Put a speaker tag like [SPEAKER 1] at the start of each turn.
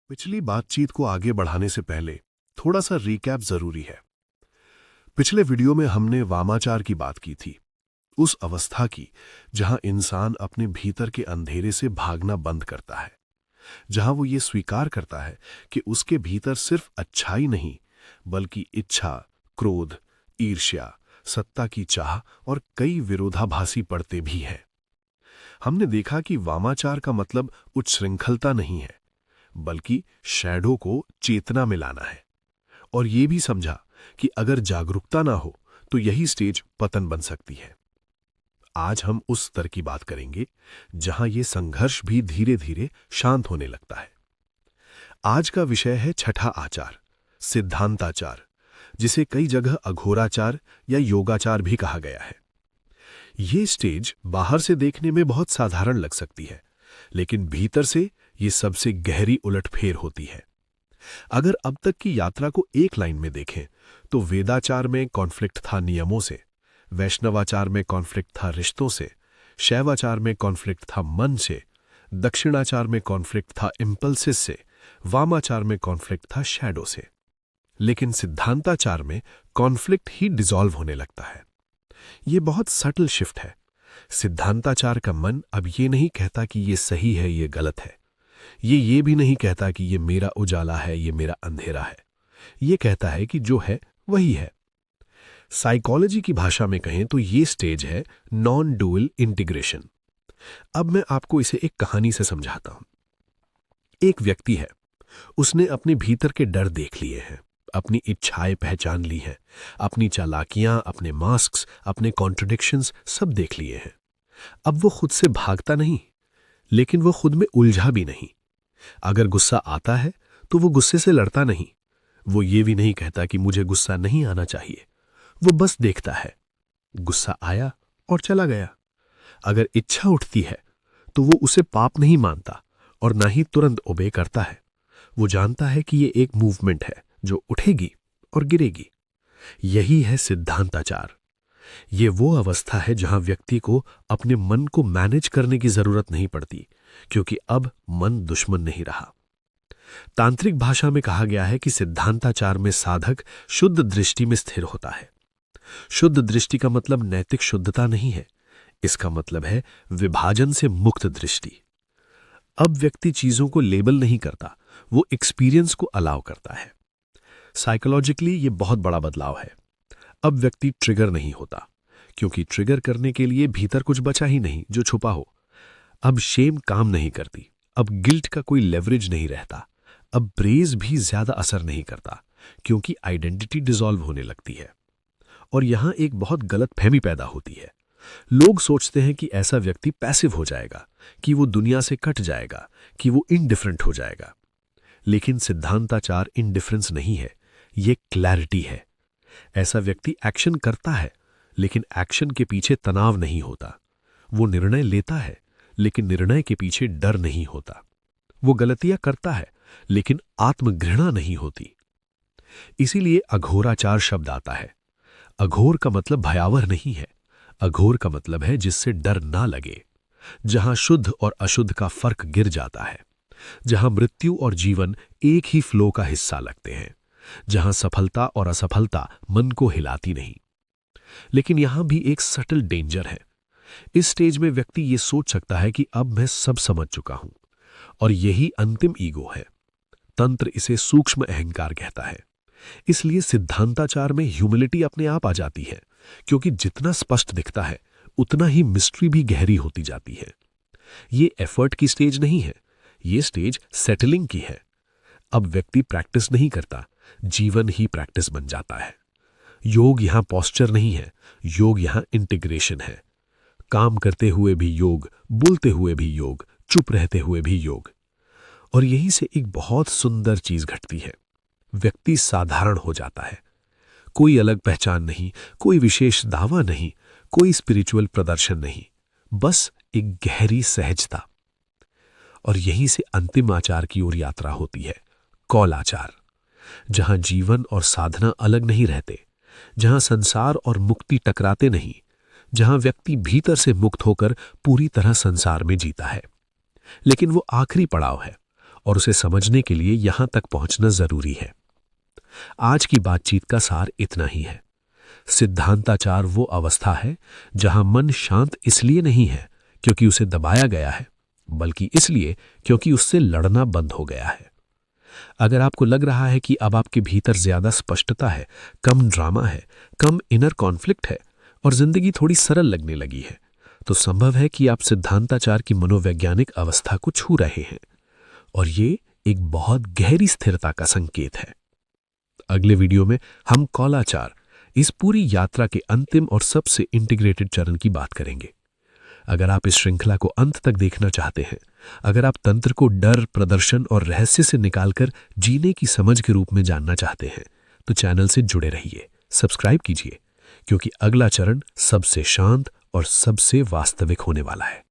[SPEAKER 1] पिछली बातचीत को आगे बढ़ाने से पहले थोड़ा सा रिकैप जरूरी है। पिछले वीडियो में हमने वामाचार की बात की थी, उस अवस्था की जहां इंसान अपने भीतर के अंधेरे से भागना बंद करता है, जहां वो ये स्वीकार करता है कि उसके भीतर सिर्फ अच्छाई नहीं बल्कि इच्छा, क्रोध, ईर्ष्या, सत्ता की चाह और कई विरोधाभासी पड़ते भी हैं। हमने देखा कि वामाचार का मतलब उच्छृंखलता नहीं है बल्कि शैडो को चेतना में लाना है, और यह भी समझा कि अगर जागरूकता ना हो तो यही स्टेज पतन बन सकती है। आज हम उस स्तर की बात करेंगे जहां यह संघर्ष भी धीरे धीरे शांत होने लगता है। आज का विषय है छठा आचार, सिद्धांताचार, जिसे कई जगह अघोराचार या योगाचार भी कहा गया है। यह स्टेज बाहर से देखने में बहुत साधारण लग सकती है, लेकिन भीतर से ये सबसे गहरी उलटफेर होती है। अगर अब तक की यात्रा को एक लाइन में देखें तो वेदाचार में कॉन्फ्लिक्ट था नियमों से, वैष्णवाचार में कॉन्फ्लिक्ट था रिश्तों से, शैवाचार में कॉन्फ्लिक्ट था मन से, दक्षिणाचार में कॉन्फ्लिक्ट था इम्पल्सिस से, वामाचार में कॉन्फ्लिक्ट था शैडो से। लेकिन सिद्धांताचार में कॉन्फ्लिक्ट ही डिसॉल्व होने लगता है। यह बहुत सटल शिफ्ट है। सिद्धांताचार का मन अब ये नहीं कहता कि ये सही है, ये गलत है। ये भी नहीं कहता कि ये मेरा उजाला है, ये मेरा अंधेरा है। ये कहता है कि जो है वही है। साइकोलॉजी की भाषा में कहें तो ये स्टेज है नॉन डुअल इंटीग्रेशन। अब मैं आपको इसे एक कहानी से समझाता हूं। एक व्यक्ति है, उसने अपने भीतर के डर देख लिए हैं, अपनी इच्छाएं पहचान ली हैं, अपनी चालाकियां, अपने मास्क्स, अपने कॉन्ट्रडिक्शंस सब देख लिए हैं। अब वो खुद से भागता नहीं, लेकिन वो खुद में उलझा भी नहीं। अगर गुस्सा आता है तो वो गुस्से से लड़ता नहीं। वो ये भी नहीं कहता कि मुझे गुस्सा नहीं आना चाहिए। वो बस देखता है, गुस्सा आया और चला गया। अगर इच्छा उठती है तो वो उसे पाप नहीं मानता और ना ही तुरंत ओबे करता है। वो जानता है कि ये एक मूवमेंट है जो उठेगी और गिरेगी। यही है सिद्धांताचार। ये वो अवस्था है जहां व्यक्ति को अपने मन को मैनेज करने की जरूरत नहीं पड़ती, क्योंकि अब मन दुश्मन नहीं रहा। तांत्रिक भाषा में कहा गया है कि सिद्धांताचार में साधक शुद्ध दृष्टि में स्थिर होता है। शुद्ध दृष्टि का मतलब नैतिक शुद्धता नहीं है, इसका मतलब है विभाजन से मुक्त दृष्टि। अब व्यक्ति चीजों को लेबल नहीं करता, वो एक्सपीरियंस को अलाउ करता है। साइकोलॉजिकली ये बहुत बड़ा बदलाव है। अब व्यक्ति ट्रिगर नहीं होता, क्योंकि ट्रिगर करने के लिए भीतर कुछ बचा ही नहीं जो छुपा हो। अब शेम काम नहीं करती, अब गिल्ट का कोई लेवरेज नहीं रहता, अब ब्रेज भी ज्यादा असर नहीं करता, क्योंकि आइडेंटिटी डिसॉल्व होने लगती है। और यहां एक बहुत गलत फहमी पैदा होती है। लोग सोचते हैं कि ऐसा व्यक्ति पैसिव हो जाएगा, कि वो दुनिया से कट जाएगा, कि वो इनडिफरेंट हो जाएगा। लेकिन सिद्धांताचार इनडिफरेंस नहीं है, ये क्लैरिटी है। ऐसा व्यक्ति एक्शन करता है, लेकिन एक्शन के पीछे तनाव नहीं होता। वो निर्णय लेता है, लेकिन निर्णय के पीछे डर नहीं होता। वो गलतियां करता है, लेकिन आत्मघृणा नहीं होती। इसीलिए अघोराचार शब्द आता है। अघोर का मतलब भयावह नहीं है, अघोर का मतलब है जिससे डर ना लगे, जहां शुद्ध और अशुद्ध का फर्क गिर जाता है, जहां मृत्यु और जीवन एक ही फ्लो का हिस्सा लगते हैं, जहां सफलता और असफलता मन को हिलाती नहीं। लेकिन यहां भी एक सटल डेंजर है। इस स्टेज में व्यक्ति ये सोच सकता है कि अब मैं सब समझ चुका हूं, और यही अंतिम ईगो है। तंत्र इसे सूक्ष्म अहंकार कहता है। इसलिए सिद्धांताचार में ह्यूमिलिटी अपने आप आ जाती है, क्योंकि जितना स्पष्ट दिखता है उतना ही मिस्ट्री भी गहरी होती जाती है। ये एफर्ट की स्टेज नहीं है, ये स्टेज सेटलिंग की है। अब व्यक्ति प्रैक्टिस नहीं करता, जीवन ही प्रैक्टिस बन जाता है। योग यहां पॉस्चर नहीं है, योग यहां इंटीग्रेशन है। काम करते हुए भी योग, बोलते हुए भी योग, चुप रहते हुए भी योग। और यहीं से एक बहुत सुंदर चीज घटती है। व्यक्ति साधारण हो जाता है। कोई अलग पहचान नहीं, कोई विशेष दावा नहीं, कोई स्पिरिचुअल प्रदर्शन नहीं, बस एक गहरी सहजता। और यहीं से अंतिम आचार की ओर यात्रा होती है, कौलाचार, जहां जीवन और साधना अलग नहीं रहते, जहां संसार और मुक्ति टकराते नहीं, जहां व्यक्ति भीतर से मुक्त होकर पूरी तरह संसार में जीता है। लेकिन वो आखिरी पड़ाव है, और उसे समझने के लिए यहां तक पहुंचना जरूरी है। आज की बातचीत का सार इतना ही है। सिद्धांताचार वो अवस्था है जहां मन शांत इसलिए नहीं है क्योंकि उसे दबाया गया है, बल्कि इसलिए क्योंकि उससे लड़ना बंद हो गया है। अगर आपको लग रहा है कि अब आपके भीतर ज्यादा स्पष्टता है, कम ड्रामा है, कम इनर कॉन्फ्लिक्ट है और जिंदगी थोड़ी सरल लगने लगी है, तो संभव है कि आप सिद्धांताचार की मनोवैज्ञानिक अवस्था को छू रहे हैं, और ये एक बहुत गहरी स्थिरता का संकेत है। अगले वीडियो में हम कौलाचार, इस पूरी यात्रा के अंतिम और सबसे इंटीग्रेटेड चरण की बात करेंगे। अगर आप इस श्रृंखला को अंत तक देखना चाहते हैं, अगर आप तंत्र को डर, प्रदर्शन और रहस्य से निकालकर जीने की समझ के रूप में जानना चाहते हैं, तो चैनल से जुड़े रहिए, सब्सक्राइब कीजिए, क्योंकि अगला चरण सबसे शांत और सबसे वास्तविक होने वाला है।